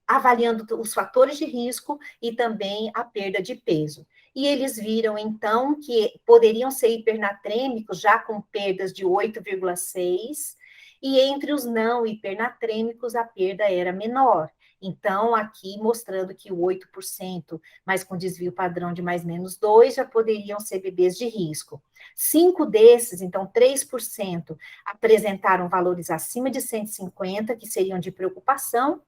avaliando os fatores de risco e também a perda de peso. E eles viram, então, que poderiam ser hipernatrêmicos já com perdas de 8,6, e entre os não hipernatrêmicos a perda era menor. Então, aqui mostrando que o 8%, mas com desvio padrão de mais menos 2, já poderiam ser bebês de risco. 5 desses, então 3%, apresentaram valores acima de 150, que seriam de preocupação,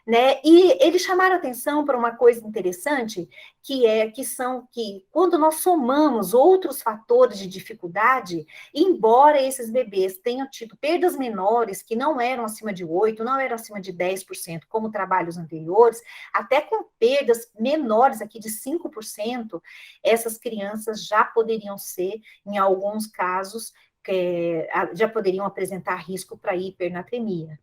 né? E eles chamaram atenção para uma coisa interessante, que quando nós somamos outros fatores de dificuldade, embora esses bebês tenham tido perdas menores, que não eram acima de 8, não eram acima de 10%, como trabalhos anteriores, até com perdas menores aqui de 5%, essas crianças já poderiam ser, em alguns casos, já poderiam apresentar risco para hipernatremia.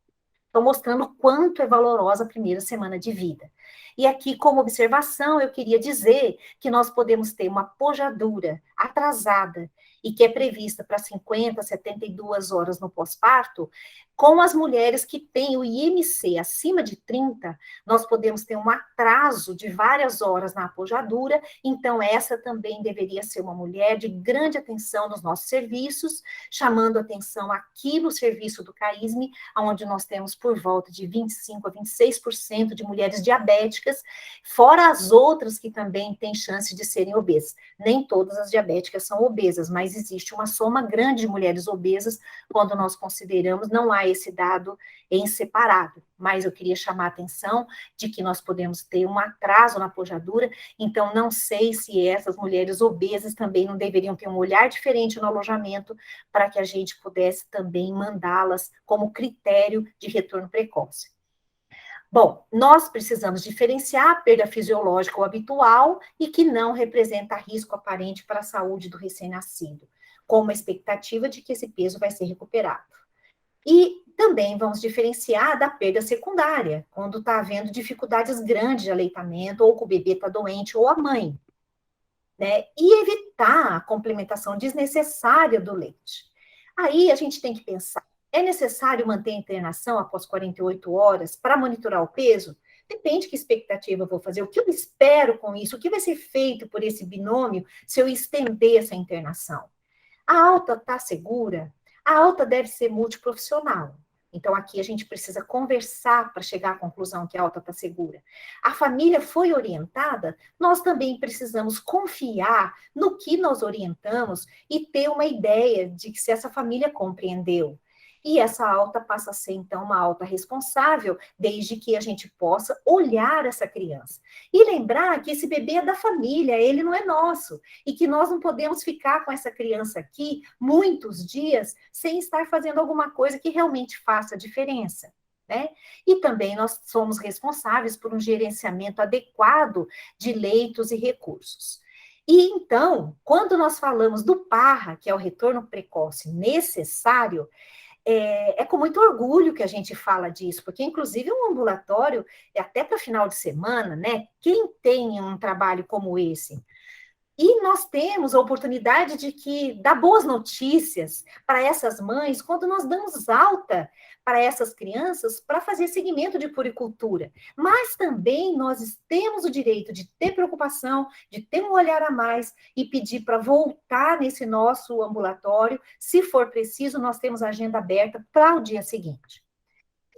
Estão mostrando o quanto é valorosa a primeira semana de vida. E aqui, como observação, eu queria dizer que nós podemos ter uma pojadura atrasada e que é prevista para 50, 72 horas no pós-parto, com as mulheres que têm o IMC acima de 30, nós podemos ter um atraso de várias horas na pojadura, então essa também deveria ser uma mulher de grande atenção nos nossos serviços, chamando atenção aqui no serviço do CAISME, onde nós temos por volta de 25% a 26% de mulheres diabéticas, fora as outras que também têm chance de serem obesas. Nem todas as diabéticas são obesas, mas existe uma soma grande de mulheres obesas quando nós consideramos, não há esse dado em separado, mas eu queria chamar a atenção de que nós podemos ter um atraso na pojadura, então não sei se essas mulheres obesas também não deveriam ter um olhar diferente no alojamento para que a gente pudesse também mandá-las como critério de retorno precoce. Bom, nós precisamos diferenciar a perda fisiológica ou habitual e que não representa risco aparente para a saúde do recém-nascido, com uma expectativa de que esse peso vai ser recuperado. E também vamos diferenciar da perda secundária, quando está havendo dificuldades grandes de aleitamento, ou que o bebê está doente, ou a mãe, né? E evitar a complementação desnecessária do leite. Aí a gente tem que pensar, é necessário manter a internação após 48 horas para monitorar o peso? Depende que expectativa eu vou fazer, o que eu espero com isso, o que vai ser feito por esse binômio se eu estender essa internação. A alta está segura? A alta deve ser multiprofissional. Então, aqui a gente precisa conversar para chegar à conclusão que a alta está segura. A família foi orientada, nós também precisamos confiar no que nós orientamos e ter uma ideia de que se essa família compreendeu. E essa alta passa a ser, então, uma alta responsável, desde que a gente possa olhar essa criança. E lembrar que esse bebê é da família, ele não é nosso. E que nós não podemos ficar com essa criança aqui muitos dias sem estar fazendo alguma coisa que realmente faça diferença. Né? E também nós somos responsáveis por um gerenciamento adequado de leitos e recursos. E então, quando nós falamos do PARRA, que é o retorno precoce necessário, é com muito orgulho que a gente fala disso, porque inclusive um ambulatório, até para final de semana, né? Quem tem um trabalho como esse? E nós temos a oportunidade de dar boas notícias para essas mães quando nós damos alta para essas crianças para fazer segmento de puericultura. Mas também nós temos o direito de ter preocupação, de ter um olhar a mais e pedir para voltar nesse nosso ambulatório. Se for preciso, nós temos a agenda aberta para o dia seguinte.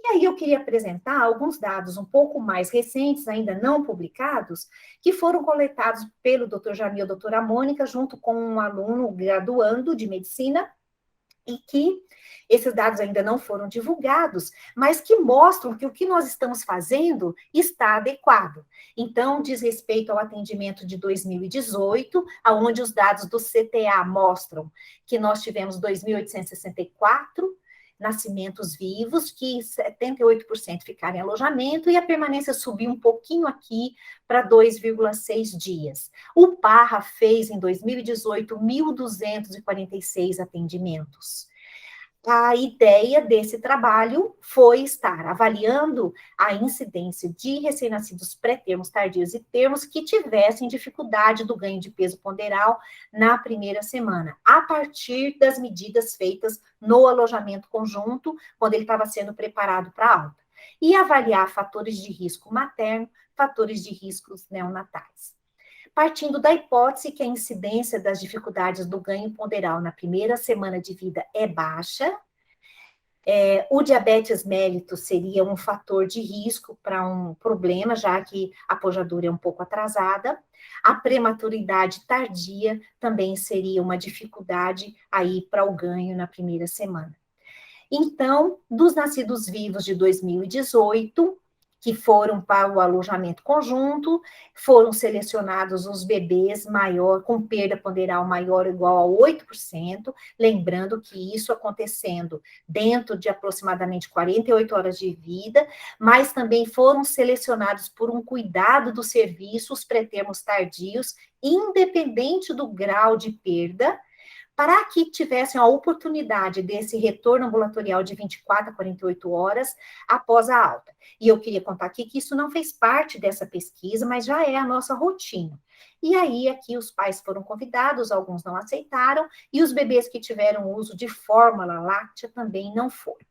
E aí eu queria apresentar alguns dados um pouco mais recentes, ainda não publicados, que foram coletados pelo Dr. Jamil e a doutora Mônica, junto com um aluno graduando de medicina, e que esses dados ainda não foram divulgados, mas que mostram que o que nós estamos fazendo está adequado. Então, diz respeito ao atendimento de 2018, onde os dados do CTA mostram que nós tivemos 2.864 nascimentos vivos, que 78% ficaram em alojamento, e a permanência subiu um pouquinho aqui para 2,6 dias. O PARRA fez, em 2018, 1.246 atendimentos. A ideia desse trabalho foi estar avaliando a incidência de recém-nascidos pré-termos tardios e termos que tivessem dificuldade do ganho de peso ponderal na primeira semana, a partir das medidas feitas no alojamento conjunto, quando ele estava sendo preparado para a alta. E avaliar fatores de risco materno, fatores de riscos neonatais. Partindo da hipótese que a incidência das dificuldades do ganho ponderal na primeira semana de vida é baixa, o diabetes mellitus seria um fator de risco para um problema, já que a pojadura é um pouco atrasada. A prematuridade tardia também seria uma dificuldade aí para o ganho na primeira semana. Então, dos nascidos vivos de 2018, que foram para o alojamento conjunto, foram selecionados os bebês com perda ponderal maior ou igual a 8%, lembrando que isso acontecendo dentro de aproximadamente 48 horas de vida, mas também foram selecionados por um cuidado do serviço, os pré-termos tardios, independente do grau de perda, para que tivessem a oportunidade desse retorno ambulatorial de 24 a 48 horas após a alta. E eu queria contar aqui que isso não fez parte dessa pesquisa, mas já é a nossa rotina. E aí, aqui os pais foram convidados, alguns não aceitaram, e os bebês que tiveram uso de fórmula láctea também não foram.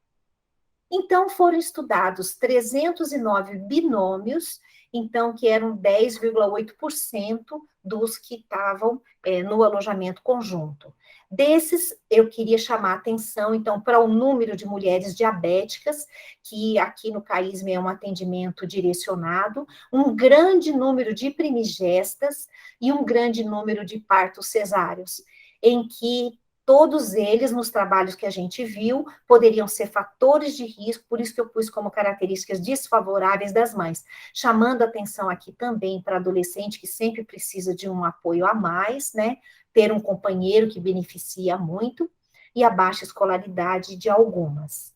Então, foram estudados 309 binômios, então, que eram 10,8% dos que estavam no alojamento conjunto. Desses, eu queria chamar a atenção, então, para o número de mulheres diabéticas, que aqui no CAISM é um atendimento direcionado, um grande número de primigestas e um grande número de partos cesáreos, em que todos eles, nos trabalhos que a gente viu, poderiam ser fatores de risco, por isso que eu pus como características desfavoráveis das mães, chamando atenção aqui também para adolescente que sempre precisa de um apoio a mais, né? Ter um companheiro que beneficia muito, e a baixa escolaridade de algumas.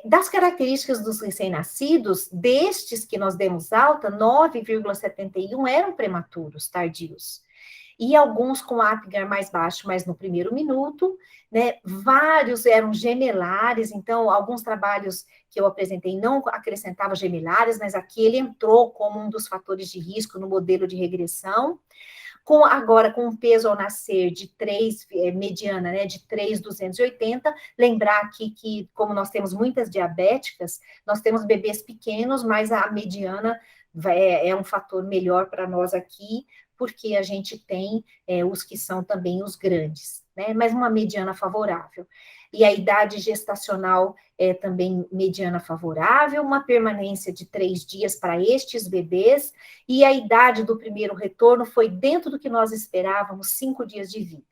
Das características dos recém-nascidos, destes que nós demos alta, 9,71 eram prematuros, tardios. E alguns com Apgar mais baixo, mas no primeiro minuto, né? Vários eram gemelares, então alguns trabalhos que eu apresentei não acrescentavam gemelares, mas aqui ele entrou como um dos fatores de risco no modelo de regressão. Agora, com um peso ao nascer de 3, mediana, né, de 3,280, lembrar aqui que, como nós temos muitas diabéticas, nós temos bebês pequenos, mas a mediana é um fator melhor para nós aqui, porque a gente tem os que são também os grandes, né, mas uma mediana favorável. e a idade gestacional é também mediana favorável, uma permanência de 3 dias para estes bebês, e a idade do primeiro retorno foi dentro do que nós esperávamos, 5 dias de vida.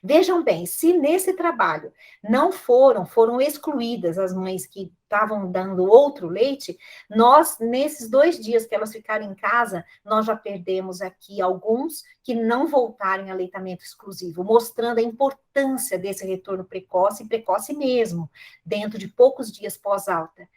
Vejam bem, se nesse trabalho não foram excluídas as mães que estavam dando outro leite, nós, nesses 2 dias que elas ficaram em casa, nós já perdemos aqui alguns que não voltaram a aleitamento exclusivo, mostrando a importância desse retorno precoce, e precoce mesmo, dentro de poucos dias pós-alta.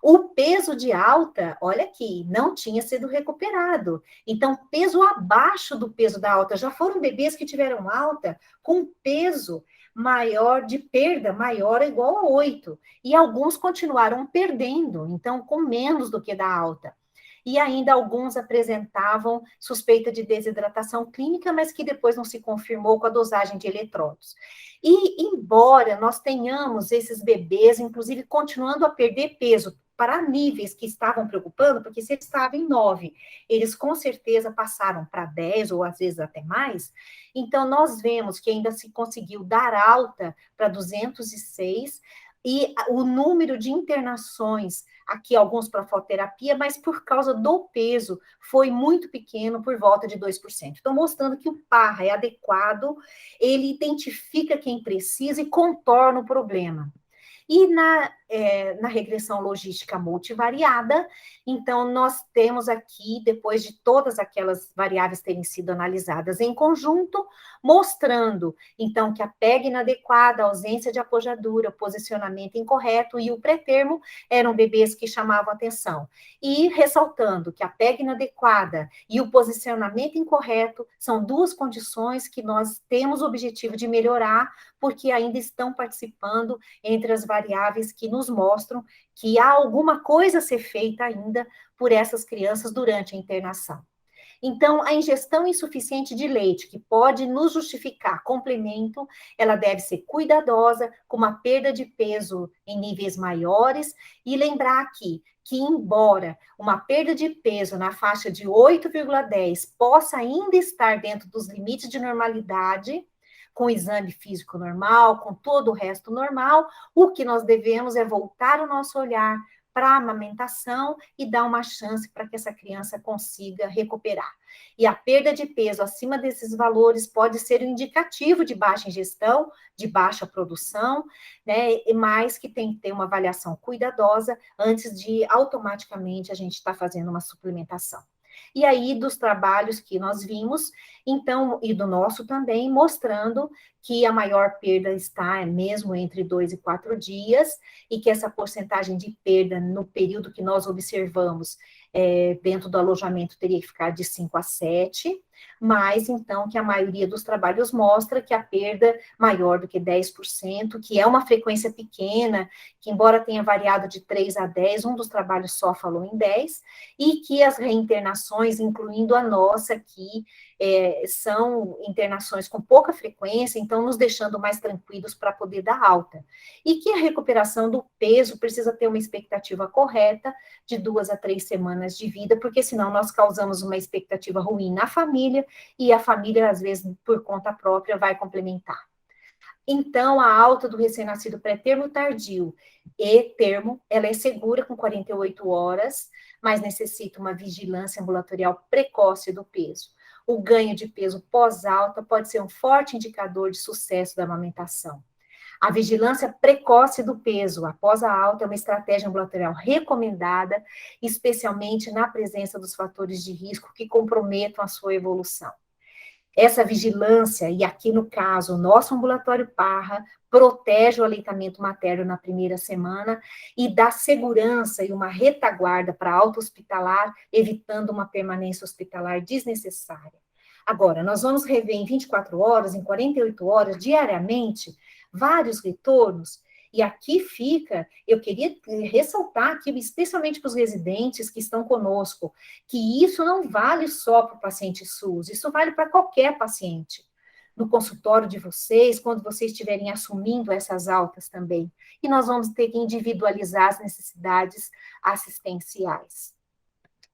O peso de alta, olha aqui, não tinha sido recuperado. Então, peso abaixo do peso da alta. Já foram bebês que tiveram alta com peso maior, de perda maior ou igual a 8. E alguns continuaram perdendo, então, com menos do que da alta. E ainda alguns apresentavam suspeita de desidratação clínica, mas que depois não se confirmou com a dosagem de eletrólitos. E, embora nós tenhamos esses bebês, inclusive, continuando a perder peso, para níveis que estavam preocupando, porque se eles estavam em 9, eles com certeza passaram para 10 ou às vezes até mais. Então, nós vemos que ainda se conseguiu dar alta para 206, e o número de internações, aqui alguns para fototerapia, mas por causa do peso, foi muito pequeno, por volta de 2%. Então, mostrando que o PARRA é adequado, ele identifica quem precisa e contorna o problema. E na regressão logística multivariada, então, nós temos aqui, depois de todas aquelas variáveis terem sido analisadas em conjunto, mostrando, então, que a PEG inadequada, a ausência de apojadura, o posicionamento incorreto e o pré-termo eram bebês que chamavam atenção. E ressaltando que a PEG inadequada e o posicionamento incorreto são 2 condições que nós temos o objetivo de melhorar, porque ainda estão participando entre as variáveis que nos mostram que há alguma coisa a ser feita ainda por essas crianças durante a internação. Então, a ingestão insuficiente de leite, que pode nos justificar complemento, ela deve ser cuidadosa, com uma perda de peso em níveis maiores, e lembrar aqui que, embora uma perda de peso na faixa de 8,10 possa ainda estar dentro dos limites de normalidade, com o exame físico normal, com todo o resto normal, o que nós devemos é voltar o nosso olhar para a amamentação e dar uma chance para que essa criança consiga recuperar. E a perda de peso acima desses valores pode ser um indicativo de baixa ingestão, de baixa produção, né? Mas que tem que ter uma avaliação cuidadosa antes de automaticamente a gente estar fazendo uma suplementação. E aí, dos trabalhos que nós vimos, então, e do nosso também, mostrando que a maior perda está mesmo entre 2 e 4 dias, e que essa porcentagem de perda no período que nós observamos dentro do alojamento teria que ficar de 5 a 7, mas então que a maioria dos trabalhos mostra que a perda maior do que 10%, que é uma frequência pequena, que embora tenha variado de 3 a 10, um dos trabalhos só falou em 10, e que as reinternações, incluindo a nossa aqui, são internações com pouca frequência, então nos deixando mais tranquilos para poder dar alta. E que a recuperação do peso precisa ter uma expectativa correta de 2 a 3 semanas de vida, porque senão nós causamos uma expectativa ruim na família, e a família, às vezes, por conta própria, vai complementar. Então, a alta do recém-nascido pré-termo tardio e termo, ela é segura com 48 horas, mas necessita uma vigilância ambulatorial precoce do peso. O ganho de peso pós-alta pode ser um forte indicador de sucesso da amamentação. A vigilância precoce do peso após a alta é uma estratégia ambulatorial recomendada, especialmente na presença dos fatores de risco que comprometam a sua evolução. Essa vigilância, e aqui no caso, o nosso ambulatório Parra, protege o aleitamento materno na primeira semana e dá segurança e uma retaguarda para a alta hospitalar, evitando uma permanência hospitalar desnecessária. Agora, nós vamos rever em 24 horas, em 48 horas, diariamente, vários retornos. E aqui fica, eu queria ressaltar aqui, especialmente para os residentes que estão conosco, que isso não vale só para o paciente SUS, isso vale para qualquer paciente. No consultório de vocês, quando vocês estiverem assumindo essas altas também. E nós vamos ter que individualizar as necessidades assistenciais.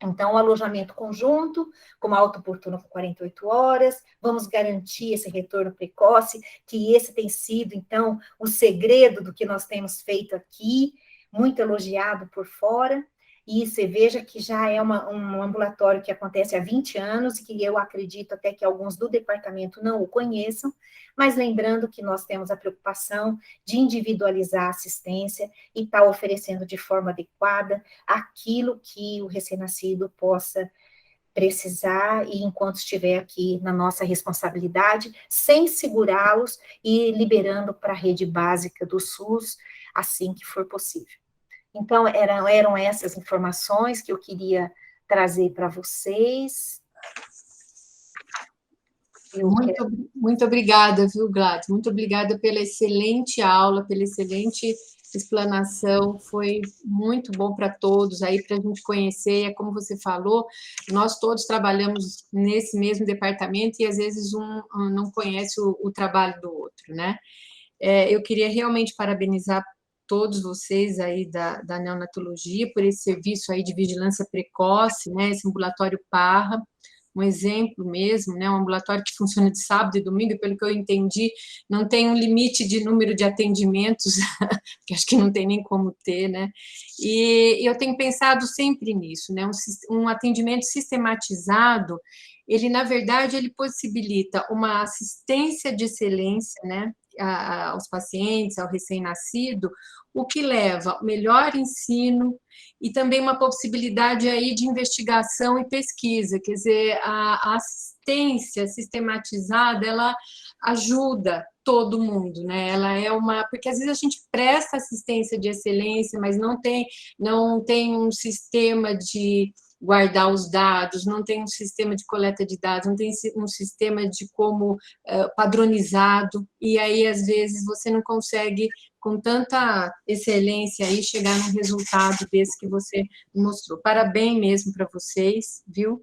Então, o alojamento conjunto, como alta oportuna por 48 horas, vamos garantir esse retorno precoce, que esse tem sido, então, o segredo do que nós temos feito aqui, muito elogiado por fora, e você veja que já é um ambulatório que acontece há 20 anos, e que eu acredito até que alguns do departamento não o conheçam, mas lembrando que nós temos a preocupação de individualizar a assistência e estar oferecendo de forma adequada aquilo que o recém-nascido possa precisar e enquanto estiver aqui na nossa responsabilidade, sem segurá-los e liberando para a rede básica do SUS assim que for possível. Então, eram essas informações que eu queria trazer para vocês. Muito obrigada, viu, Gladys? Muito obrigada pela excelente aula, pela excelente explanação. Foi muito bom para todos aí, para a gente conhecer. É como você falou, nós todos trabalhamos nesse mesmo departamento e às vezes um não conhece o trabalho do outro, né? Eu queria realmente parabenizar todos vocês aí da neonatologia por esse serviço aí de vigilância precoce, né? Esse ambulatório Parra, um exemplo mesmo, né? Um ambulatório que funciona de sábado e domingo, e pelo que eu entendi, não tem um limite de número de atendimentos, que acho que não tem nem como ter, né? E eu tenho pensado sempre nisso, né? Um atendimento sistematizado, ele, na verdade, ele possibilita uma assistência de excelência, né? Aos pacientes, ao recém-nascido, o que leva ao melhor ensino e também uma possibilidade aí de investigação e pesquisa, quer dizer, a assistência sistematizada, ela ajuda todo mundo, né? Ela é porque às vezes a gente presta assistência de excelência, mas não tem um sistema de guardar os dados, não tem um sistema de coleta de dados, não tem um sistema de como padronizado, e aí, às vezes, você não consegue, com tanta excelência, aí, chegar num resultado desse que você mostrou. Parabéns mesmo para vocês, viu?